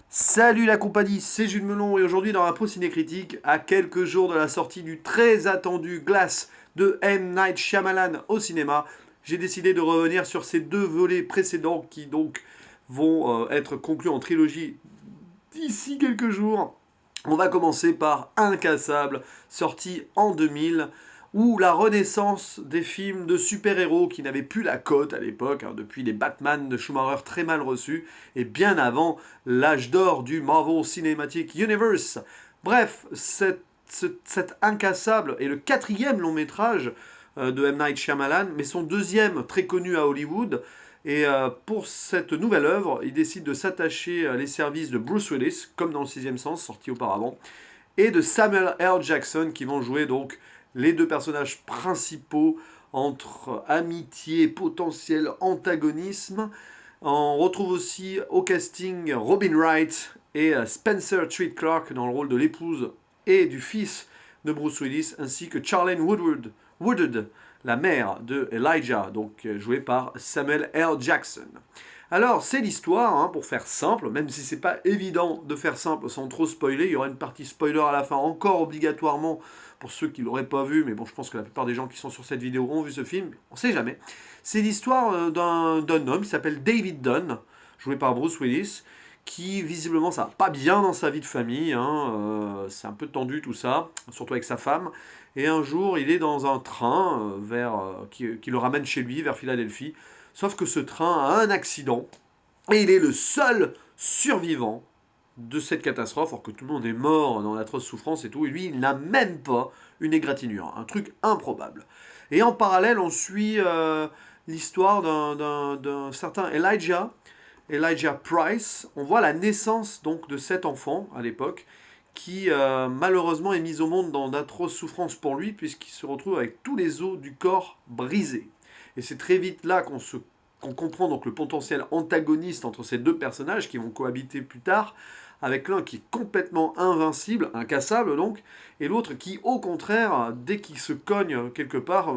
Salut la compagnie, c'est Jules Melon et aujourd'hui dans la Pro Ciné Critique, à quelques jours de la sortie du très attendu Glass de M. Night Shyamalan au cinéma, j'ai décidé de revenir sur ces deux volets précédents qui donc vont être conclus en trilogie d'ici quelques jours. On va commencer par Incassable, sorti en 2000, ou la renaissance des films de super-héros qui n'avaient plus la cote à l'époque, hein, depuis les Batman de Schumacher très mal reçus, et bien avant l'âge d'or du Marvel Cinematic Universe. Bref, cet Incassable est le quatrième long métrage de M. Night Shyamalan, mais son deuxième très connu à Hollywood. Et pour cette nouvelle œuvre, il décide de s'attacher à les services de Bruce Willis, comme dans le sixième sens, sorti auparavant, et de Samuel L. Jackson, qui vont jouer donc les deux personnages principaux entre amitié et potentiel antagonisme. On retrouve aussi au casting Robin Wright et Spencer Treat Clark dans le rôle de l'épouse et du fils de Bruce Willis, ainsi que Charlene Woodard, la mère de Elijah, donc jouée par Samuel L. Jackson. Alors, c'est l'histoire, hein, pour faire simple, même si c'est pas évident de faire simple sans trop spoiler, il y aura une partie spoiler à la fin, encore obligatoirement pour ceux qui l'auraient pas vu, mais bon, je pense que la plupart des gens qui sont sur cette vidéo ont vu ce film, on sait jamais. C'est l'histoire d'un homme qui s'appelle David Dunn, joué par Bruce Willis, qui visiblement ça va pas bien dans sa vie de famille, hein, c'est un peu tendu tout ça, surtout avec sa femme. Et un jour, il est dans un train qui le ramène chez lui, vers Philadelphie. Sauf que ce train a un accident et il est le seul survivant de cette catastrophe, alors que tout le monde est mort dans l'atroce souffrance et tout, et lui, il n'a même pas une égratignure, un truc improbable. Et en parallèle, on suit l'histoire d'un certain Elijah Price. On voit la naissance donc de cet enfant à l'époque, qui malheureusement est mis au monde dans d'atroces souffrances pour lui, puisqu'il se retrouve avec tous les os du corps brisés. Et c'est très vite là qu'on comprend donc le potentiel antagoniste entre ces deux personnages qui vont cohabiter plus tard, avec l'un qui est complètement invincible, incassable donc, et l'autre qui, au contraire, dès qu'il se cogne quelque part,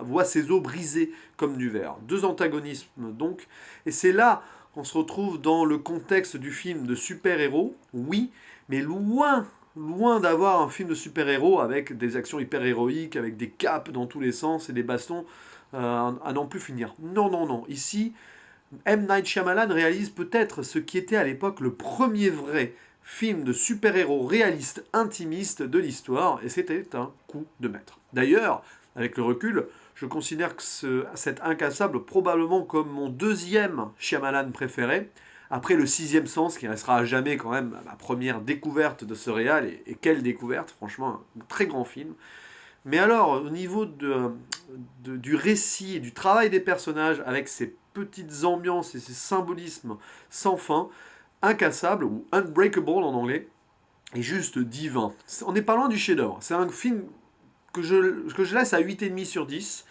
voit ses os brisés comme du verre. Deux antagonismes donc, et c'est là qu'on se retrouve dans le contexte du film de super-héros, oui, mais loin d'avoir un film de super-héros avec des actions hyper-héroïques, avec des capes dans tous les sens et des bastons à n'en plus finir. Non, non, non. Ici, M. Night Shyamalan réalise peut-être ce qui était à l'époque le premier vrai film de super-héros réaliste intimiste de l'histoire, et c'était un coup de maître. D'ailleurs, avec le recul, je considère que cet Incassable probablement comme mon deuxième Shyamalan préféré, après le sixième sens, qui restera à jamais quand même ma première découverte de ce réal, et quelle découverte, franchement, un très grand film. Mais alors, au niveau du récit et du travail des personnages, avec ces petites ambiances et ces symbolismes sans fin, Incassable, ou Unbreakable en anglais, est juste divin. On n'est pas loin du chef-d'œuvre. C'est un film que je laisse à 8,5 sur 10.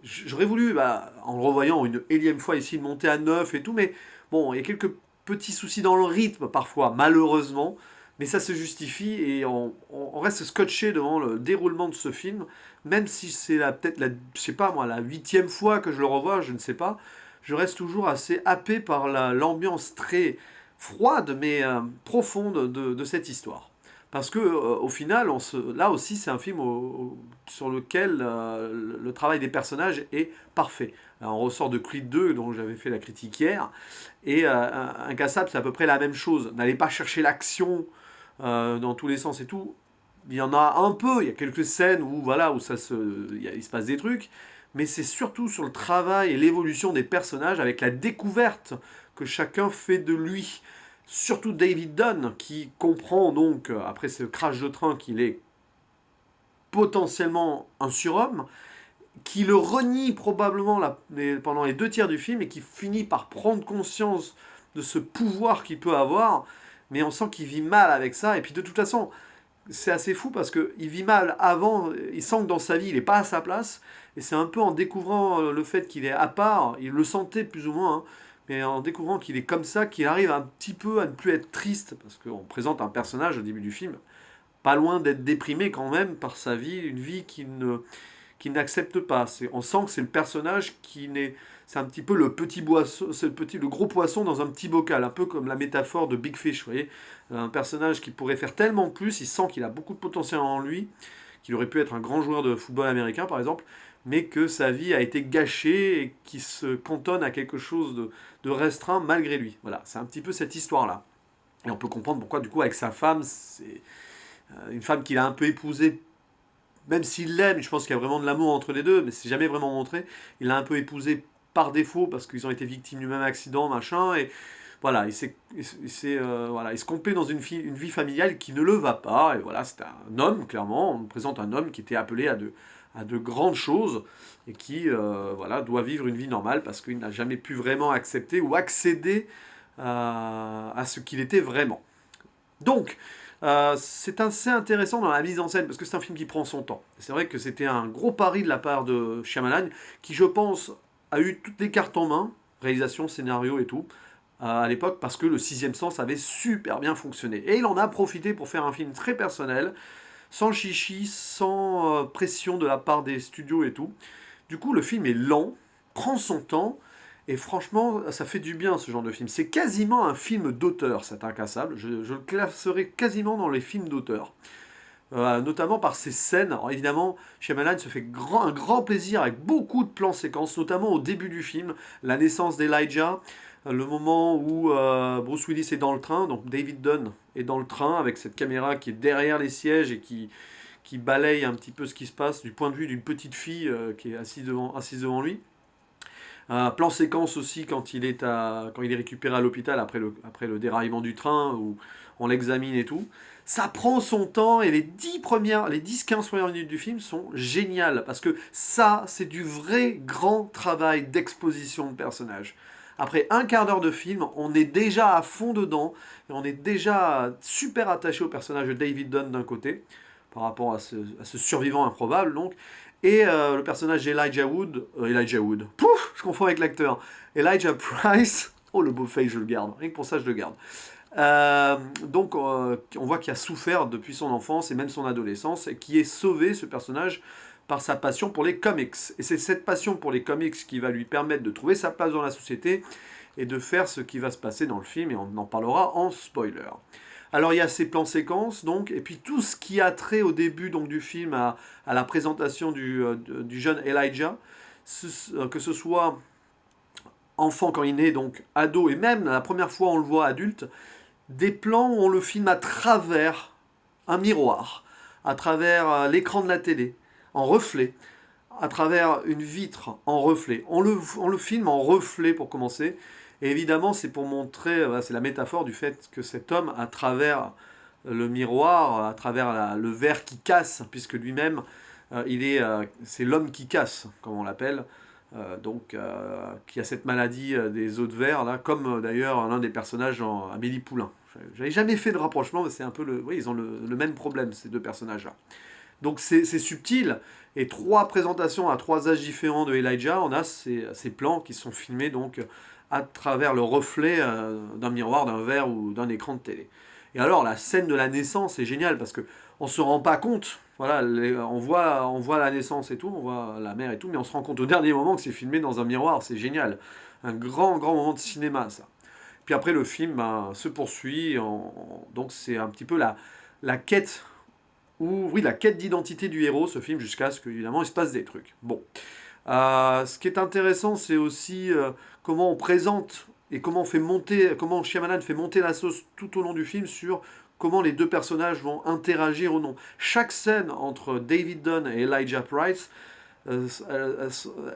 J'aurais voulu, en le revoyant une énième fois ici, monter à 9 et tout, mais bon, il y a quelques petits soucis dans le rythme parfois, malheureusement, mais ça se justifie et on reste scotché devant le déroulement de ce film, même si c'est peut-être je sais pas moi, la 8e fois que je le revois, je ne sais pas, je reste toujours assez happé par l'ambiance très froide mais profonde de cette histoire. Parce que au final, là aussi, c'est un film sur lequel le travail des personnages est parfait. Alors, on ressort de Creed 2, dont j'avais fait la critique hier, et Incassable, c'est à peu près la même chose. N'allez pas chercher l'action dans tous les sens et tout. Il y en a un peu, il y a quelques scènes où, voilà, où il se passe des trucs, mais c'est surtout sur le travail et l'évolution des personnages avec la découverte que chacun fait de lui. Surtout David Dunn, qui comprend donc, après ce crash de train, qu'il est potentiellement un surhomme, qui le renie probablement pendant les 2 tiers du film et qui finit par prendre conscience de ce pouvoir qu'il peut avoir, mais on sent qu'il vit mal avec ça. Et puis de toute façon, c'est assez fou parce qu'il vit mal avant, il sent que dans sa vie il n'est pas à sa place, et c'est un peu en découvrant le fait qu'il est à part, il le sentait plus ou moins, hein, mais en découvrant qu'il est comme ça, qu'il arrive un petit peu à ne plus être triste, parce qu'on présente un personnage au début du film, pas loin d'être déprimé quand même par sa vie, une vie qu'il n'accepte pas. On sent que c'est le personnage qui n'est c'est un petit peu le petit boisson, c'est le gros poisson dans un petit bocal, un peu comme la métaphore de Big Fish, vous voyez. Un personnage qui pourrait faire tellement plus, il sent qu'il a beaucoup de potentiel en lui, qu'il aurait pu être un grand joueur de football américain par exemple, mais que sa vie a été gâchée et qui se cantonne à quelque chose de restreint malgré lui. Voilà, c'est un petit peu cette histoire-là. Et on peut comprendre pourquoi, du coup, avec sa femme, c'est une femme qu'il a un peu épousée, même s'il l'aime, je pense qu'il y a vraiment de l'amour entre les deux, mais c'est jamais vraiment montré. Il l'a un peu épousée par défaut parce qu'ils ont été victimes du même accident, machin, et voilà, voilà, il se complaît dans une vie familiale qui ne le va pas, et voilà, c'est un homme, clairement, on nous présente un homme qui était appelé à de grandes choses, et qui, voilà, doit vivre une vie normale parce qu'il n'a jamais pu vraiment accepter ou accéder à ce qu'il était vraiment. Donc, c'est assez intéressant dans la mise en scène, parce que c'est un film qui prend son temps. C'est vrai que c'était un gros pari de la part de Shyamalan, qui je pense a eu toutes les cartes en main, réalisation, scénario et tout, à l'époque, parce que le sixième sens avait super bien fonctionné. Et il en a profité pour faire un film très personnel, sans chichi, sans pression de la part des studios et tout. Du coup, le film est lent, prend son temps, et franchement, ça fait du bien ce genre de film. C'est quasiment un film d'auteur, cet Incassable. Je le classerai quasiment dans les films d'auteur. Notamment par ses scènes. Alors évidemment, Shyamalan se fait un grand plaisir avec beaucoup de plans séquences, notamment au début du film, la naissance d'Elijah, le moment où Bruce Willis est dans le train, donc David Dunn est dans le train avec cette caméra qui est derrière les sièges et qui balaye un petit peu ce qui se passe du point de vue d'une petite fille qui est assise devant lui. Un plan séquence aussi quand il est récupéré à l'hôpital après le déraillement du train, où on l'examine et tout. Ça prend son temps et les 10-15 premières minutes du film sont géniales parce que ça, c'est du vrai grand travail d'exposition de personnages. Après un quart d'heure de film, on est déjà à fond dedans et on est déjà super attaché au personnage de David Dunn d'un côté, par rapport à ce survivant improbable donc, et le personnage Elijah Wood, pouf, je confonds avec l'acteur, Elijah Price, oh le beau face je le garde, rien que pour ça je le garde. Donc on voit qu'il a souffert depuis son enfance et même son adolescence, et qui est sauvé ce personnage par sa passion pour les comics. Et c'est cette passion pour les comics qui va lui permettre de trouver sa place dans la société et de faire ce qui va se passer dans le film, et on en parlera en spoiler. Alors il y a ces plans séquences, donc, et puis tout ce qui a trait au début donc, du film à la présentation du jeune Elijah, que ce soit enfant quand il naît, donc ado, et même la première fois on le voit adulte, des plans où on le filme à travers un miroir, à travers l'écran de la télé, en reflet, à travers une vitre en reflet. On le filme en reflet pour commencer. Et évidemment, c'est pour montrer, c'est la métaphore du fait que cet homme, à travers le miroir, à travers le verre qui casse, puisque lui-même, c'est l'homme qui casse, comme on l'appelle, qui a cette maladie des os de verre, là, comme d'ailleurs l'un des personnages dans Amélie Poulain. J'avais jamais fait de rapprochement, mais c'est un peu oui, ils ont le même problème, ces deux personnages-là. Donc c'est subtil, et trois présentations à trois âges différents de Elijah, on a ces plans qui sont filmés donc à travers le reflet d'un miroir, d'un verre ou d'un écran de télé. Et alors la scène de la naissance est géniale parce que on se rend pas compte. Voilà, on voit la naissance et tout, on voit la mère et tout, mais on se rend compte au dernier moment que c'est filmé dans un miroir, c'est génial. Un grand moment de cinéma, ça. Puis après, le film se poursuit, donc c'est un petit peu la quête, oui, la quête d'identité du héros, ce film, jusqu'à ce qu'évidemment il se passe des trucs. Bon. Ce qui est intéressant, c'est aussi comment on présente et comment Shyamalan fait monter la sauce tout au long du film sur comment les deux personnages vont interagir ou non. Chaque scène entre David Dunn et Elijah Price,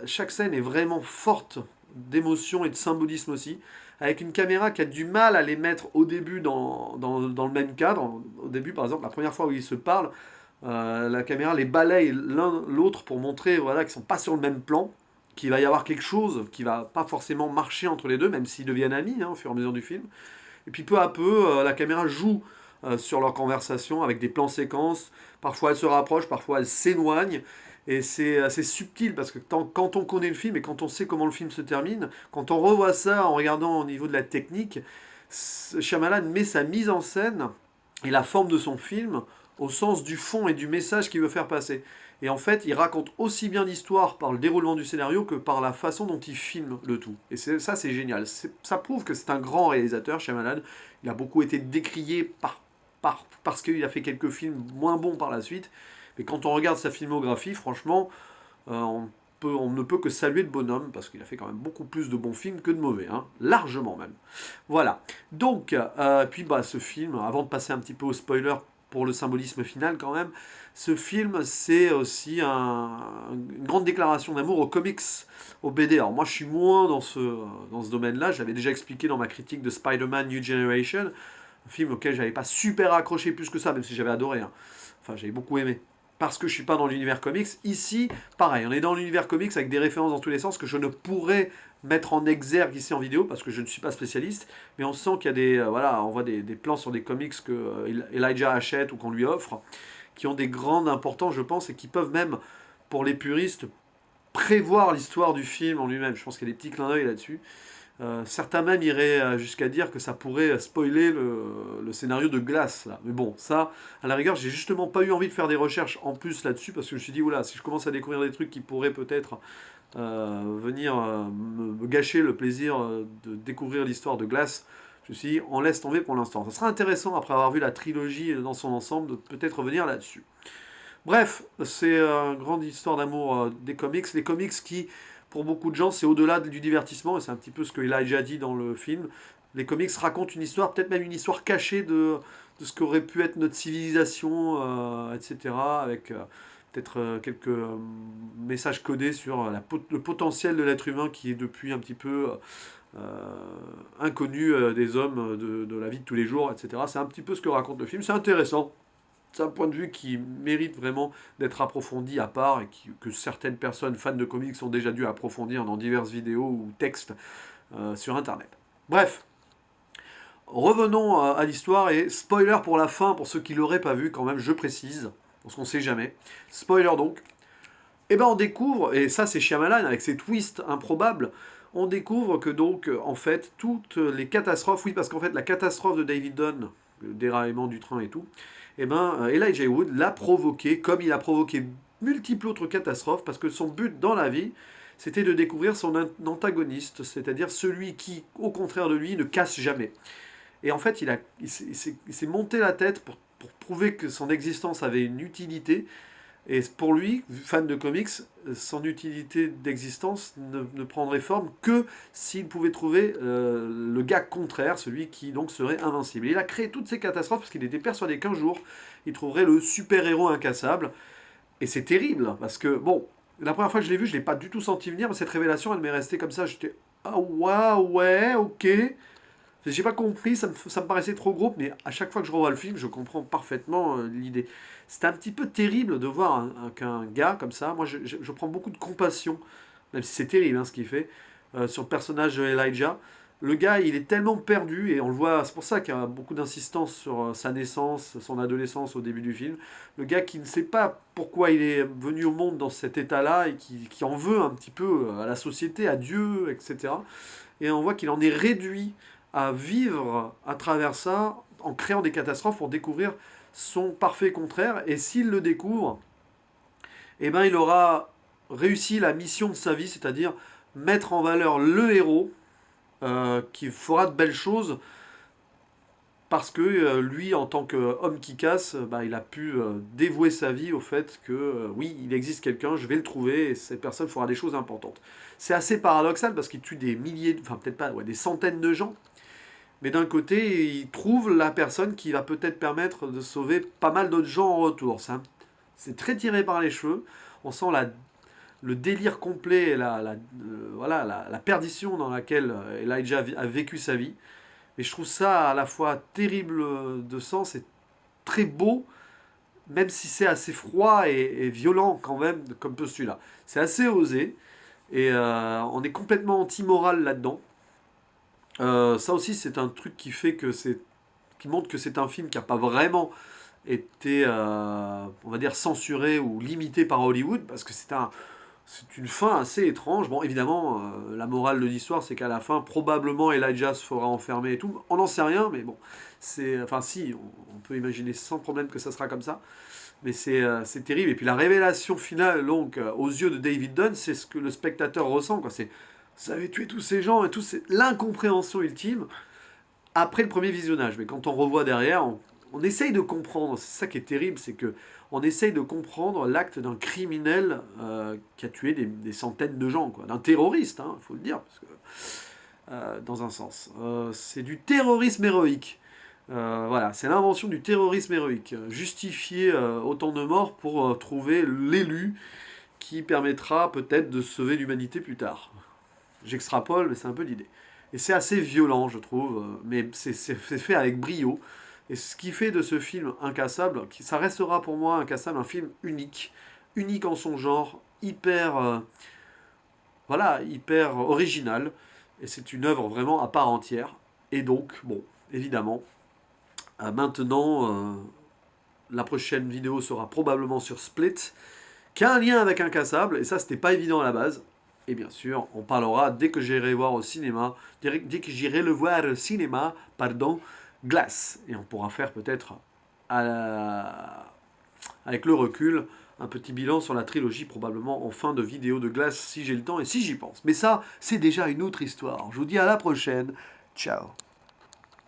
chaque scène est vraiment forte d'émotion et de symbolisme aussi, avec une caméra qui a du mal à les mettre au début dans le même cadre. Au début, par exemple, la première fois où ils se parlent, la caméra les balaye l'un l'autre pour montrer voilà, qu'ils ne sont pas sur le même plan, qu'il va y avoir quelque chose qui va pas forcément marcher entre les deux, même s'ils deviennent amis au fur et à mesure du film. Et puis peu à peu, la caméra joue sur leur conversation avec des plans séquences. Parfois elle se rapproche, parfois elle s'éloigne. Et c'est assez subtil parce que quand on connaît le film et quand on sait comment le film se termine, quand on revoit ça en regardant au niveau de la technique, Shyamalan met sa mise en scène et la forme de son film au sens du fond et du message qu'il veut faire passer. Et en fait, il raconte aussi bien l'histoire par le déroulement du scénario que par la façon dont il filme le tout. Et ça, c'est génial. Ça prouve que c'est un grand réalisateur, Shyamalan. Il a beaucoup été décrié parce qu'il a fait quelques films moins bons par la suite. Mais quand on regarde sa filmographie, franchement, on ne peut que saluer le bonhomme, parce qu'il a fait quand même beaucoup plus de bons films que de mauvais, hein, largement même. Voilà. Donc, puis bah, ce film, avant de passer un petit peu au spoiler pour le symbolisme final quand même, ce film c'est aussi une grande déclaration d'amour aux comics, aux BD. Alors moi je suis moins dans ce domaine-là, j'avais déjà expliqué dans ma critique de Spider-Man New Generation, un film auquel j'avais pas super accroché plus que ça, même si j'avais adoré, hein. Enfin j'avais beaucoup aimé. Parce que je suis pas dans l'univers comics. Ici, pareil, on est dans l'univers comics avec des références dans tous les sens que je ne pourrais mettre en exergue ici en vidéo parce que je ne suis pas spécialiste, mais on sent qu'il y a voilà, on voit des plans sur des comics que Elijah achète ou qu'on lui offre, qui ont des grandes importances, je pense, et qui peuvent même, pour les puristes, prévoir l'histoire du film en lui-même. Je pense qu'il y a des petits clins d'œil là-dessus. Certains même iraient jusqu'à dire que ça pourrait spoiler le scénario de Glass. Là. Mais bon, ça, à la rigueur, j'ai justement pas eu envie de faire des recherches en plus là-dessus parce que je me suis dit, oula, si je commence à découvrir des trucs qui pourraient peut-être venir me gâcher le plaisir de découvrir l'histoire de Glass, je me suis dit, on laisse tomber pour l'instant. Ça sera intéressant, après avoir vu la trilogie dans son ensemble, de peut-être revenir là-dessus. Bref, c'est une grande histoire d'amour des comics. Les comics qui, pour beaucoup de gens, c'est au-delà du divertissement, et c'est un petit peu ce que Elijah dit dans le film. Les comics racontent une histoire, peut-être même une histoire cachée de ce qu'aurait pu être notre civilisation, etc., avec peut-être quelques messages codés sur le potentiel de l'être humain qui est depuis un petit peu inconnu des hommes de la vie de tous les jours, etc. C'est un petit peu ce que raconte le film. C'est intéressant. C'est un point de vue qui mérite vraiment d'être approfondi à part et que certaines personnes fans de comics ont déjà dû approfondir dans diverses vidéos ou textes sur Internet. Bref, revenons à l'histoire et spoiler pour la fin, pour ceux qui l'auraient pas vu quand même, je précise, parce qu'on sait jamais. Spoiler donc. Et ben on découvre, et ça c'est Shyamalan avec ses twists improbables, on découvre que donc en fait toutes les catastrophes, oui parce qu'en fait la catastrophe de David Dunn, le déraillement du train et tout, et ben Elijah Wood l'a provoqué comme il a provoqué multiples autres catastrophes parce que son but dans la vie c'était de découvrir son antagoniste, c'est-à-dire celui qui au contraire de lui ne casse jamais. Et en fait il s'est monté la tête pour prouver que son existence avait une utilité et pour lui, fan de comics, son utilité d'existence ne prendrait forme que s'il pouvait trouver le gars contraire, celui qui donc serait invincible. Et il a créé toutes ces catastrophes parce qu'il était persuadé qu'un jour, il trouverait le super-héros incassable. Et c'est terrible, parce que, bon, la première fois que je l'ai vu, je ne l'ai pas du tout senti venir, mais cette révélation, elle m'est restée comme ça. J'étais, ah ouais, ok. J'ai pas compris, ça me paraissait trop gros, mais à chaque fois que je revois le film, je comprends parfaitement l'idée. C'est un petit peu terrible de voir qu'un gars comme ça, moi je prends beaucoup de compassion, même si c'est terrible hein, ce qu'il fait, sur le personnage de Elijah. Le gars, il est tellement perdu, et on le voit, c'est pour ça qu'il y a beaucoup d'insistance sur sa naissance, son adolescence au début du film. Le gars qui ne sait pas pourquoi il est venu au monde dans cet état-là, et qui en veut un petit peu à la société, à Dieu, etc. Et on voit qu'il en est réduit à vivre à travers ça en créant des catastrophes pour découvrir son parfait contraire. Et s'il le découvre, eh ben, il aura réussi la mission de sa vie, c'est-à-dire mettre en valeur le héros qui fera de belles choses parce que lui, en tant qu'homme qui casse, bah, il a pu dévouer sa vie au fait que oui, il existe quelqu'un, je vais le trouver et cette personne fera des choses importantes. C'est assez paradoxal parce qu'il tue des milliers, enfin peut-être pas, ouais, des centaines de gens. Mais d'un côté, il trouve la personne qui va peut-être permettre de sauver pas mal d'autres gens en retour. C'est très tiré par les cheveux. On sent le délire complet, voilà, la perdition dans laquelle Elijah a vécu sa vie. Mais je trouve ça à la fois terrible de sens et très beau, même si c'est assez froid et violent quand même, comme postulat. C'est assez osé, et on est complètement anti-moral là-dedans. Ça aussi, c'est un truc qui montre que c'est un film qui n'a pas vraiment été, on va dire, censuré ou limité par Hollywood, parce que c'est une fin assez étrange. Bon, évidemment, la morale de l'histoire, c'est qu'à la fin, probablement Elijah se fera enfermer et tout. On n'en sait rien, mais bon, enfin si, on peut imaginer sans problème que ça sera comme ça. Mais c'est terrible. Et puis la révélation finale, donc, aux yeux de David Dunn, c'est ce que le spectateur ressent, quoi. C'est, ça avait tué tous ces gens et tout, c'est l'incompréhension ultime après le premier visionnage. Mais quand on revoit derrière, on essaye de comprendre. C'est ça qui est terrible, c'est que on essaye de comprendre l'acte d'un criminel qui a tué des centaines de gens, quoi. D'un terroriste, il faut le dire, parce que, dans un sens. C'est du terrorisme héroïque. Voilà, c'est l'invention du terrorisme héroïque. Justifier autant de morts pour trouver l'élu qui permettra peut-être de sauver l'humanité plus tard. J'extrapole, mais c'est un peu l'idée. Et c'est assez violent, je trouve, mais c'est fait avec brio. Et ce qui fait de ce film Incassable, ça restera pour moi Incassable un film unique, unique en son genre, hyper, voilà, hyper original. Et c'est une œuvre vraiment à part entière. Et donc, bon, évidemment, maintenant, la prochaine vidéo sera probablement sur Split, qui a un lien avec Incassable, et ça, c'était pas évident à la base. Et bien sûr, on parlera dès que j'irai voir au cinéma, dès que j'irai le voir au cinéma, pardon, Glass. Et on pourra faire peut-être, avec le recul, un petit bilan sur la trilogie, probablement en fin de vidéo de Glass, si j'ai le temps et si j'y pense. Mais ça, c'est déjà une autre histoire. Je vous dis à la prochaine. Ciao.